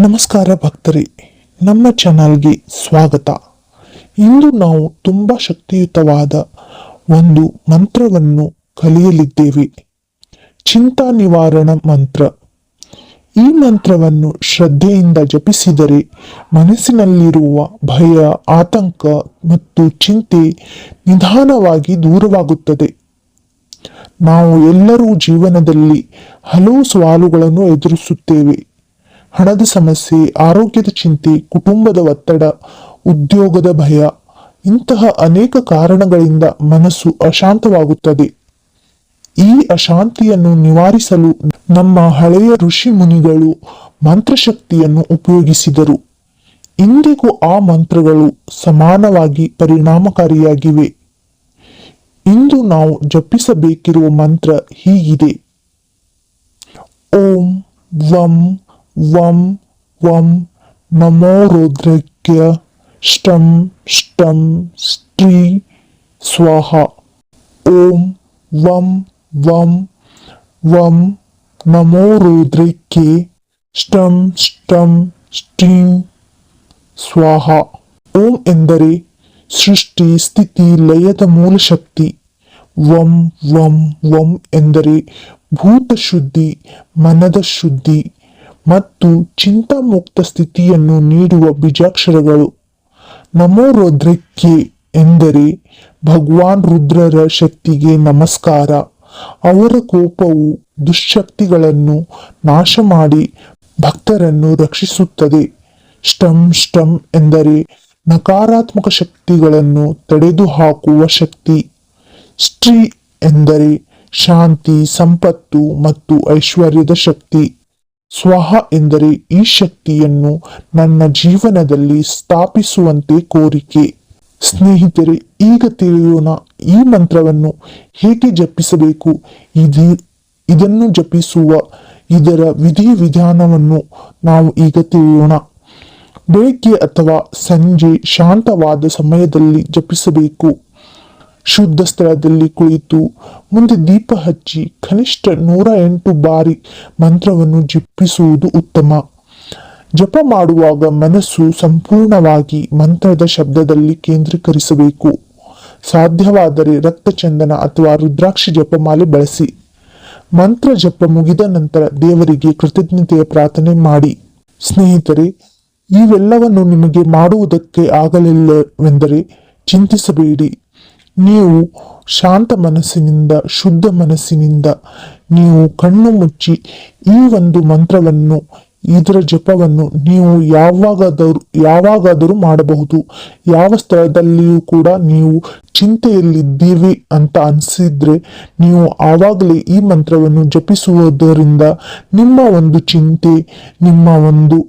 ನಮಸ್ಕಾರ ಭಕ್ತರೇ, ನಮ್ಮ ಚಾನಲ್ಗೆ ಸ್ವಾಗತ. ಇಂದು ನಾವು ತುಂಬಾ ಶಕ್ತಿಯುತವಾದ ಒಂದು ಮಂತ್ರವನ್ನು ಕಲಿಯಲಿದ್ದೇವೆ. ಚಿಂತಾ ನಿವಾರಣ ಮಂತ್ರ. ಈ ಮಂತ್ರವನ್ನು ಶ್ರದ್ಧೆಯಿಂದ ಜಪಿಸಿದರೆ ಮನಸ್ಸಿನಲ್ಲಿರುವ ಭಯ, ಆತಂಕ ಮತ್ತು ಚಿಂತೆ ನಿಧಾನವಾಗಿ ದೂರವಾಗುತ್ತದೆ. ನಾವು ಎಲ್ಲರೂ ಜೀವನದಲ್ಲಿ ಹಲವು ಸವಾಲುಗಳನ್ನು ಎದುರಿಸುತ್ತೇವೆ. ಹಣದ ಸಮಸ್ಯೆ, ಆರೋಗ್ಯದ ಚಿಂತೆ, ಕುಟುಂಬದ ಒತ್ತಡ, ಉದ್ಯೋಗದ ಭಯ, ಇಂತಹ ಅನೇಕ ಕಾರಣಗಳಿಂದ ಮನಸ್ಸು ಅಶಾಂತವಾಗುತ್ತದೆ. ಈ ಅಶಾಂತಿಯನ್ನು ನಿವಾರಿಸಲು ನಮ್ಮ ಹಳೆಯ ಋಷಿ ಮುನಿಗಳು ಮಂತ್ರಶಕ್ತಿಯನ್ನು ಉಪಯೋಗಿಸಿದರು. ಇಂದಿಗೂ ಆ ಮಂತ್ರಗಳು ಸಮಾನವಾಗಿ ಪರಿಣಾಮಕಾರಿಯಾಗಿವೆ. ಇಂದು ನಾವು ಜಪಿಸಬೇಕಿರುವ ಮಂತ್ರ ಹೀಗಿದೆ: ಓಂ ವಂ ವಂ ವಂ ನಮೋ ರುದ್ರಕ್ಯ ಷ್ಟಂ ಷ್ಟಂ ಸ್ಟ್ರೀ ಸ್ವಾಹ. ಓಂ ವಂ ವಂ ವಂ ನಮೋ ರುದ್ರಕ್ಯ ಷ್ಟಂ ಷ್ಟಂ ಸ್ಟ್ರೀಂ ಸ್ವಾಹ. ಓಂ ಎಂದರೆ ಸೃಷ್ಟಿ, ಸ್ಥಿತಿ, ಲಯದ ಮೂಲ ಶಕ್ತಿ. ವಂ ವಂ ವಂ ಎಂದರೆ ಭೂತ ಶುದ್ಧಿ, ಮನದ ಶುದ್ಧಿ ಮತ್ತು ಚಿಂತಾಮುಕ್ತ ಸ್ಥಿತಿಯನ್ನು ನೀಡುವ ಬೀಜಾಕ್ಷರಗಳು. ನಮೋ ರುದ್ರಕ್ಕೆ ಎಂದರೆ ಭಗವಾನ್ ರುದ್ರರ ಶಕ್ತಿಗೆ ನಮಸ್ಕಾರ. ಅವರ ಕೋಪವು ದುಶ್ಶಕ್ತಿಗಳನ್ನು ನಾಶ ಮಾಡಿ ಭಕ್ತರನ್ನು ರಕ್ಷಿಸುತ್ತದೆ. ಷ್ಟಂ ಷ್ಟಂ ಎಂದರೆ ನಕಾರಾತ್ಮಕ ಶಕ್ತಿಗಳನ್ನು ತಡೆದುಹಾಕುವ ಶಕ್ತಿ. ಸ್ಟ್ರೀ ಎಂದರೆ ಶಾಂತಿ, ಸಂಪತ್ತು ಮತ್ತು ಐಶ್ವರ್ಯದ ಶಕ್ತಿ. ಸ್ವಹ ಎಂದರೆ ಈ ಶಕ್ತಿಯನ್ನು ನನ್ನ ಜೀವನದಲ್ಲಿ ಸ್ಥಾಪಿಸುವಂತೆ ಕೋರಿಕೆ. ಸ್ನೇಹಿತರೆ, ಈಗ ತಿಳಿಯೋಣ ಈ ಮಂತ್ರವನ್ನು ಹೇಗೆ ಜಪಿಸಬೇಕು. ಇದನ್ನು ಜಪಿಸುವ ಇದರ ವಿಧಿವಿಧಾನವನ್ನು ನಾವು ಈಗ ತಿಳಿಯೋಣ. ಬೆಳಿಗ್ಗೆ ಅಥವಾ ಸಂಜೆ ಶಾಂತವಾದ ಸಮಯದಲ್ಲಿ ಜಪಿಸಬೇಕು. ಶುದ್ಧ ಸ್ಥಳದಲ್ಲಿ ಕುಳಿತು ಮುಂದೆ ದೀಪ ಹಚ್ಚಿ ಕನಿಷ್ಠ 108 ಬಾರಿ ಮಂತ್ರವನ್ನು ಜಪಿಸುವುದು ಉತ್ತಮ. ಜಪ ಮಾಡುವಾಗ ಮನಸ್ಸು ಸಂಪೂರ್ಣವಾಗಿ ಮಂತ್ರದ ಶಬ್ದದಲ್ಲಿ ಕೇಂದ್ರೀಕರಿಸಬೇಕು. ಸಾಧ್ಯವಾದರೆ ರಕ್ತಚಂದನ ಅಥವಾ ರುದ್ರಾಕ್ಷಿ ಜಪಮಾಲೆ ಬಳಸಿ. ಮಂತ್ರ ಜಪ ಮುಗಿದ ನಂತರ ದೇವರಿಗೆ ಕೃತಜ್ಞತೆಯ ಪ್ರಾರ್ಥನೆ ಮಾಡಿ. ಸ್ನೇಹಿತರೆ, ಇವೆಲ್ಲವನ್ನು ನಿಮಗೆ ಮಾಡುವುದಕ್ಕೆ ಆಗಲಿಲ್ಲವೆಂದರೆ ಚಿಂತಿಸಬೇಡಿ. ನೀವು ಶಾಂತ ಮನಸ್ಸಿನಿಂದ, ಶುದ್ಧ ಮನಸ್ಸಿನಿಂದ ನೀವು ಕಣ್ಣು ಮುಚ್ಚಿ ಈ ಒಂದು ಮಂತ್ರವನ್ನು, ಇದರ ಜಪವನ್ನು ನೀವು ಯಾವಾಗಾದರೂ ಮಾಡಬಹುದು. ಯಾವ ಸ್ಥಳದಲ್ಲಿಯೂ ಕೂಡ ನೀವು ಚಿಂತೆಯಲ್ಲಿದ್ದೀವಿ ಅಂತ ಅನಿಸಿದ್ರೆ ನೀವು ಆವಾಗಲೇ ಈ ಮಂತ್ರವನ್ನು ಜಪಿಸುವುದರಿಂದ ನಿಮ್ಮ ಒಂದು ಚಿಂತೆ, ನಿಮ್ಮ ಒಂದು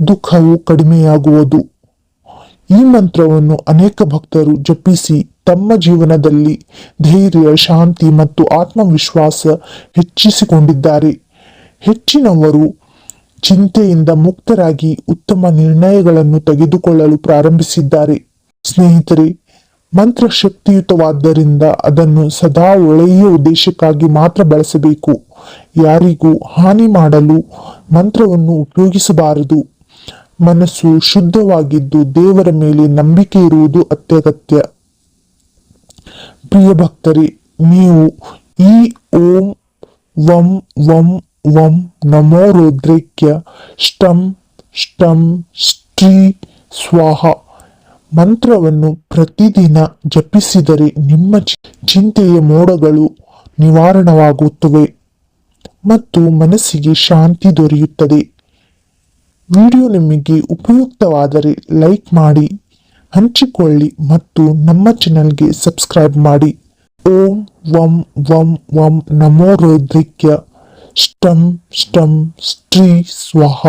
ದುಃಖವು ಕಡಿಮೆಯಾಗುವುದು. ಈ ಮಂತ್ರವನ್ನು ಅನೇಕ ಭಕ್ತರು ಜಪಿಸಿ ತಮ್ಮ ಜೀವನದಲ್ಲಿ ಧೈರ್ಯ, ಶಾಂತಿ ಮತ್ತು ಆತ್ಮವಿಶ್ವಾಸ ಹೆಚ್ಚಿಸಿಕೊಂಡಿದ್ದಾರೆ. ಹೆಚ್ಚಿನವರು ಚಿಂತೆಯಿಂದ ಮುಕ್ತರಾಗಿ ಉತ್ತಮ ನಿರ್ಣಯಗಳನ್ನು ತೆಗೆದುಕೊಳ್ಳಲು ಪ್ರಾರಂಭಿಸಿದ್ದಾರೆ. ಸ್ನೇಹಿತರೆ, ಮಂತ್ರ ಶಕ್ತಿಯುತವಾದ್ದರಿಂದ ಅದನ್ನು ಸದಾ ಒಳ್ಳೆಯ ಉದ್ದೇಶಕ್ಕಾಗಿ ಮಾತ್ರ ಬಳಸಬೇಕು. ಯಾರಿಗೂ ಹಾನಿ ಮಾಡಲು ಮಂತ್ರವನ್ನು ಉಪಯೋಗಿಸಬಾರದು. ಮನಸ್ಸು ಶುದ್ಧವಾಗಿದ್ದು ದೇವರ ಮೇಲೆ ನಂಬಿಕೆ ಇರುವುದು ಅತ್ಯಗತ್ಯ. ಪ್ರಿಯ ಭಕ್ತರೇ, ನೀವು ಈ ಓಂ ವಂ ವಂ ವಂ ನಮೋ ರುದ್ರಕ್ಯ ಷ್ಟಂ ಷ್ಟಂ ಸ್ಟ್ರೀ ಸ್ವಾಹ ಮಂತ್ರವನ್ನು ಪ್ರತಿದಿನ ಜಪಿಸಿದರೆ ನಿಮ್ಮ ಚಿಂತೆಯ ಮೋಡಗಳು ನಿವಾರಣವಾಗುತ್ತವೆ ಮತ್ತು ಮನಸ್ಸಿಗೆ ಶಾಂತಿ ದೊರೆಯುತ್ತದೆ. ವಿಡಿಯೋ ನಿಮಗೆ ಉಪಯುಕ್ತವಾದರೆ ಲೈಕ್ ಮಾಡಿ, ಹಂಚಿಕೊಳ್ಳಿ ಮತ್ತು ನಮ್ಮ ಚಾನೆಲ್ಗೆ ಸಬ್ಸ್ಕ್ರೈಬ್ ಮಾಡಿ. ಓಂ ವಂ ವಂ ವಂ ನಮೋ ರುದ್ರಕ್ಯ ಷ್ಟಂ ಷ್ಟಂ ಸ್ಟ್ರೀ ಸ್ವಾಹ.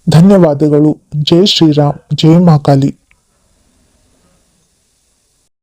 ಧನ್ಯವಾದಗಳು. ಜೈ ಶ್ರೀರಾಮ್, ಜೈ ಮಹಾಕಾಲಿ.